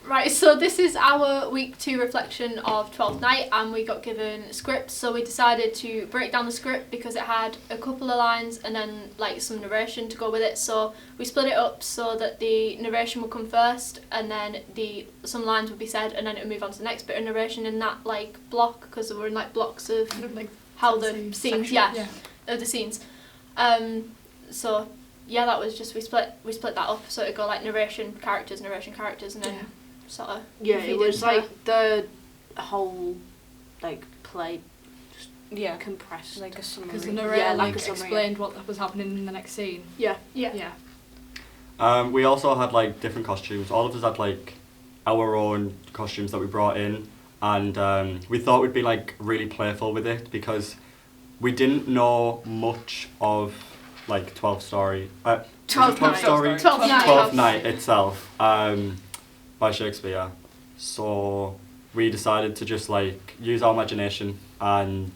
Right, so this is our week 2 reflection of Twelfth Night, and we got given scripts, so we decided to break down the script because it had a couple of lines and then like some narration to go with it. So we split it up so that the narration would come first, and then some lines would be said, and then it would move on to the next bit of narration in that like block, because they were in like blocks of kind of like how the scenes, of the scenes. So yeah, that was just we split that up so it'd go like narration characters, and then sort of it was like the whole like play just compressed, like a summary. Because the narrator a summary. Explained what was happening in the next scene. Yeah. We also had like different costumes. All of us had like our own costumes that we brought in, and we thought we'd be like really playful with it because we didn't know much of like Twelfth Night itself by Shakespeare. So we decided to just like use our imagination and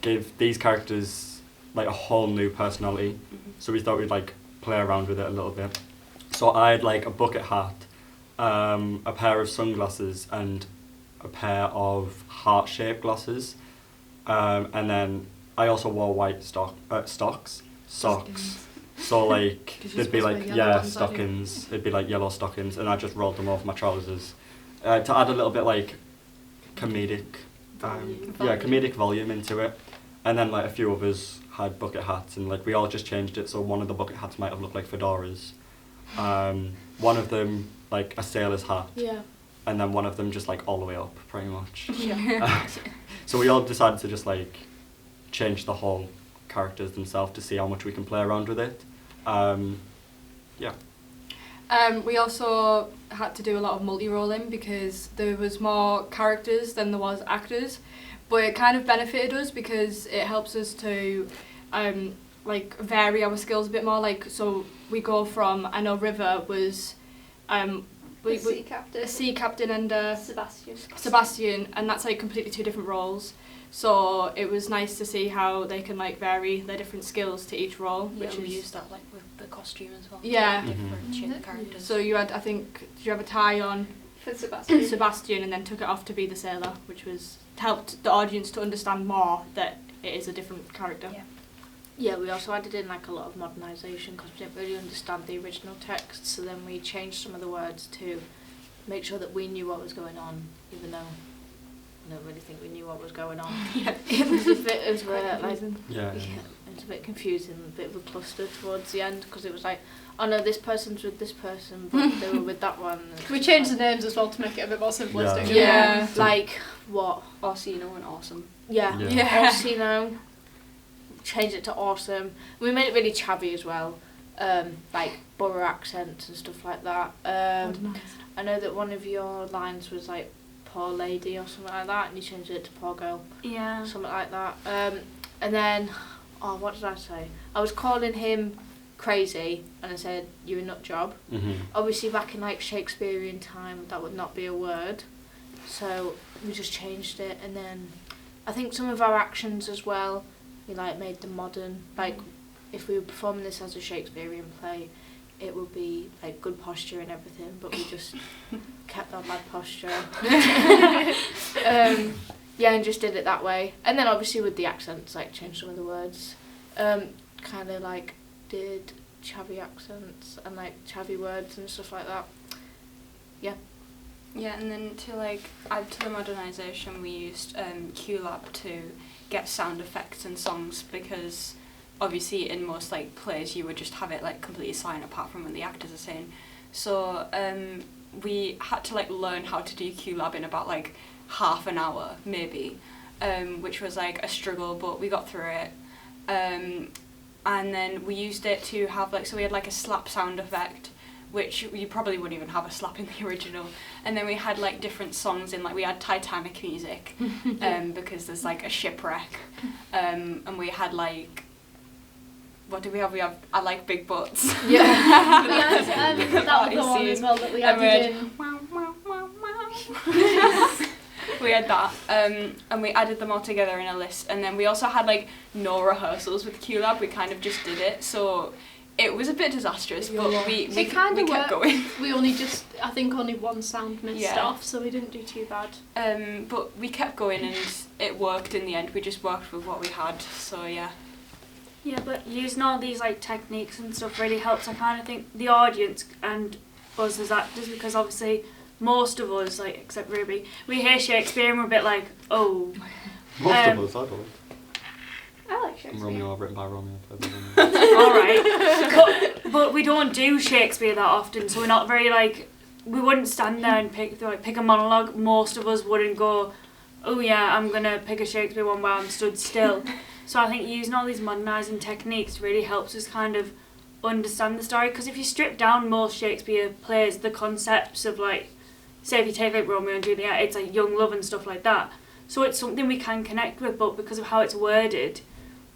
give these characters like a whole new personality. Mm-hmm. So we thought we'd like play around with it a little bit. So I had like a bucket hat, a pair of sunglasses, and a pair of heart-shaped glasses, and then I also wore white socks. So like there'd be like stockings. It'd be like yellow stockings, and I just rolled them over my trousers to add a little bit like comedic volume into it. And then like a few of us had bucket hats, and like we all just changed it. So one of the bucket hats might have looked like fedoras. One of them like a sailor's hat. Yeah. And then one of them just like all the way up, pretty much. Yeah. So we all decided to just like change the whole characters themselves to see how much we can play around with it. We also had to do a lot of multi-rolling because there was more characters than there was actors, but it kind of benefited us because it helps us to like vary our skills a bit more. Like, so we go from, I know River was a sea captain and Sebastian, and that's like completely two different roles. So it was nice to see how they can like vary their different skills to each role. Which we used that like with the costume as well. Yeah. Different characters. So you had, I think, did you have a tie on For Sebastian. Sebastian and then took it off to be the sailor, which was helped the audience to understand more that it is a different character. Yeah, we also added in like a lot of modernisation because we didn't really understand the original text, so then we changed some of the words to make sure that we knew what was going on, even though I don't really think we knew what was going on. It was a bit of it's a bit confusing, a bit of a cluster towards the end because it was like, oh no, this person's with this person, but they were with that one. We changed the names as well to make it a bit more simplistic. Yeah. Like what? Orsino and Awesome. Yeah. Orsino. Changed it to Awesome. We made it really chavvy as well, like borough accents and stuff like that. I know that one of your lines was like poor lady or something like that, and you changed it to poor girl. Yeah. Something like that. And then, what did I say? I was calling him crazy, and I said, you're a nut job. Mm-hmm. Obviously back in like Shakespearean time, that would not be a word. So we just changed it, and then I think some of our actions as well, we like made them modern. Like if we were performing this as a Shakespearean play, it would be like good posture and everything, but we just kept our bad posture. And just did it that way. And then obviously with the accents, like changed some of the words. Kind of like did chavvy accents and like chavvy words and stuff like that. Yeah. Yeah, and then to like add to the modernisation, we used QLab to get sound effects and songs because obviously in most like plays you would just have it like completely silent apart from when the actors are saying. So we had to like learn how to do QLab in about like half an hour maybe, which was like a struggle, but we got through it. And then we used it to have like, so we had like a slap sound effect, which you probably wouldn't even have a slap in the original. And then we had like different songs in, like we had Titanic music because there's like a shipwreck, and we had like, what do we have? We have I Like Big Butts. Yeah. That was the one as well that we added in. We had that, and we added them all together in a list. And then we also had like no rehearsals with QLab. We kind of just did it. So It was a bit disastrous, but we It kinda kept worked. going. We only just, I think only one sound missed Yeah. off, so we didn't do too bad. But we kept going and it worked in the end. We just worked with what we had, so yeah. Yeah, but using all these like techniques and stuff really helps. I kind of think the audience and us as actors, because obviously most of us, like except Ruby, we hear Shakespeare and we're a bit like, oh. Most of us, I don't. I like Shakespeare. Romeo, written by Romeo. played by Romeo. All right, but we don't do Shakespeare that often, so we're not very like. We wouldn't stand there and pick a monologue. Most of us wouldn't go, oh yeah, I'm gonna pick a Shakespeare one where I'm stood still. So I think using all these modernising techniques really helps us kind of understand the story. Because if you strip down most Shakespeare plays, the concepts of like, say if you take like Romeo and Juliet, it's like young love and stuff like that. So it's something we can connect with, but because of how it's worded,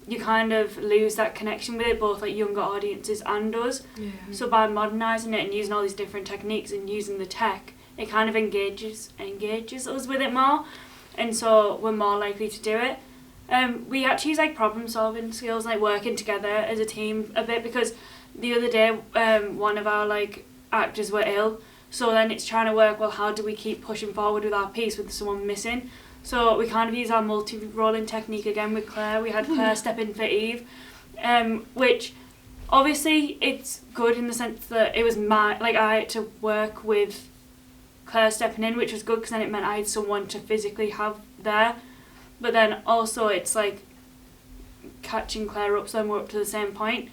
you kind of lose that connection with it, both like younger audiences and us. Yeah. So by modernising it and using all these different techniques and using the tech, it kind of engages us with it more, and so we're more likely to do it. We actually use like problem solving skills, like working together as a team a bit, because the other day one of our like actors were ill, so then it's trying to work, well, how do we keep pushing forward with our piece with someone missing? So we kind of use our multi-rolling technique again with Claire. We had Claire step in for Eve, which obviously it's good in the sense that it was I had to work with Claire stepping in, which was good because then it meant I had someone to physically have there. But then also it's like catching Claire up, so then we're up to the same point.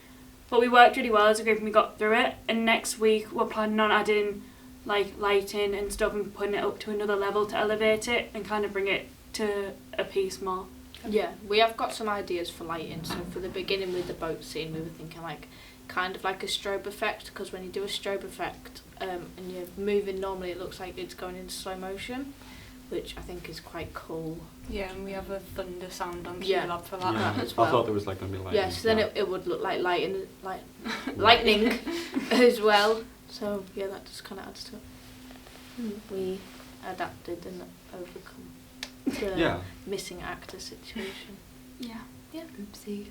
But we worked really well as a group and we got through it. And next week we're planning on adding like lighting and stuff and putting it up to another level to elevate it and kind of bring it to a piece more. Yeah, we have got some ideas for lighting. So for the beginning with the boat scene, we were thinking like kind of like a strobe effect, because when you do a strobe effect and you're moving normally, it looks like it's going into slow motion, which I think is quite cool. Yeah, and we have a thunder sound on Yeah. QLab for that. Yeah. as well. I thought there was like going to be lightning. Yeah, so then it would look like lightning as well. So yeah, that just kind of adds to it. We adapted and overcome the missing actor situation. Yeah. Yeah. Oopsie.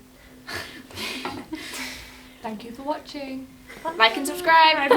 Thank you for watching. Like and subscribe.